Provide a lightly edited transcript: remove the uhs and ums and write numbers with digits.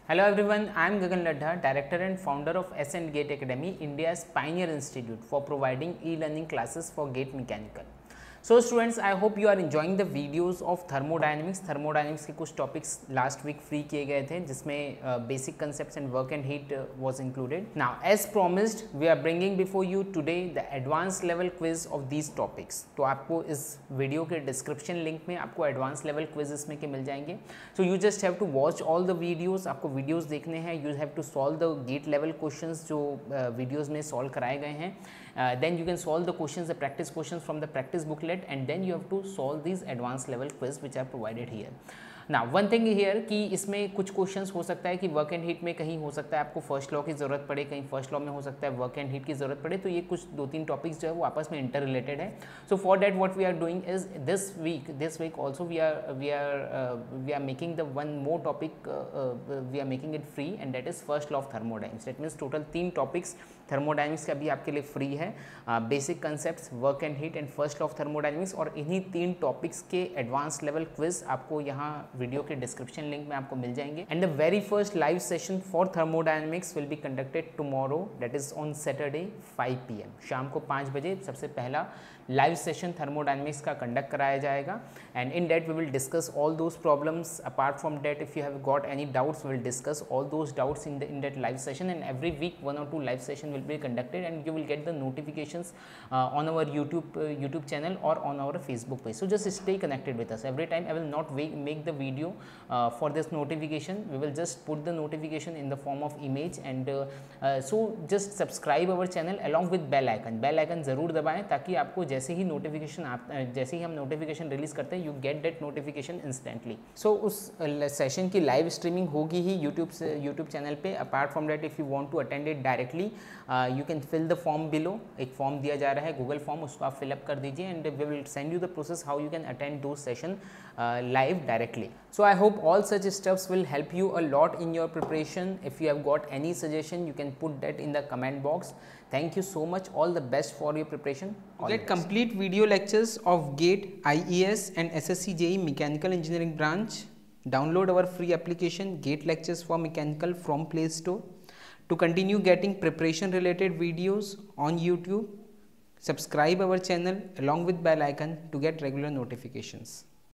Hello everyone, I am Gagan Laddha, Director and Founder of S&Gate Academy, India's pioneer institute for providing e-learning classes for gate mechanical. So students, I hope you are enjoying the videos of thermodynamics. Thermodynamics के कुछ topics last week free किए गए थे जिसमें basic concepts and work and heat was included. Now as promised, we are bringing before you today the advanced level quiz of these topics. तो आपको इस video के डिस्क्रिप्शन लिंक में आपको एडवांस लेवल क्विज इसमें के मिल जाएंगे. So you just have to watch all the videos. आपको वीडियोस देखने हैं. You have to solve the GATE level questions जो वीडियोस में सॉल्व कराए गए हैं. Then you can solve the questions, the practice questions from the practice booklet, and then you have to solve these advanced level quiz which are provided here. Now one thing here कि इसमें कुछ questions हो सकता है कि work and heat में कहीं हो सकता है आपको फर्स्ट लॉ की ज़रूरत पड़े, कहीं फर्स्ट लॉ में हो सकता है वर्क एंड हीट की ज़रूरत पड़े. तो ये कुछ 2-3 टॉपिक्स जो है वो आपस में इंटर रिलेटेड है. So for that what we are doing is this week also we are making the one more topic. We are making it free and that is first law of thermodynamics. That means total 3 topics thermodynamics का भी आपके लिए free है. Basic concepts, work and heat and first law of thermodynamics. और इन्हीं 3 topics के advance level quiz आपको यहाँ वीडियो के डिस्क्रिप्शन लिंक में आपको मिल जाएंगे. And the very first live session for thermodynamics will be conducted tomorrow, that is on Saturday 5 PM. शाम को 5 बजे सबसे पहला लाइव सेशन थर्मोडायनेमिक्स का कंडक्ट कराया जाएगा. And in that we will discuss all those problems. Apart from that if you have got any doubts we will discuss all those doubts in that live session. And every week 1 or 2 live session will be conducted and you will get the notifications on our YouTube channel or on our Facebook page. So just stay connected with us. Every time I will not make the video for this notification. We will just put the notification in the form of image and so just subscribe our channel along with bell icon. Bell icon ज़रूर दबाएं ताकि आपको जैसे ही हम notification release करते हैं you get that notification instantly. So उस session की लाइव स्ट्रीमिंग होगी ही यूट्यूब चैनल पे. Apart from that if you want to attend it directly you can fill the form below. एक फॉर्म दिया जा रहा है गूगल फॉर्म, उसको आप फिलअप कर दीजिए and we will send you the process how you can attend दो session live directly. So I hope all such stuffs will help you a lot in your preparation. If you have got any suggestion you can put that in the comment box. Thank you so much. All the best for your preparation. To get complete video lectures of GATE, IES and SSC JEE Mechanical Engineering branch, download our free application GATE Lectures for Mechanical from Play Store. To continue getting preparation related videos on YouTube, subscribe our channel along with bell icon to get regular notifications.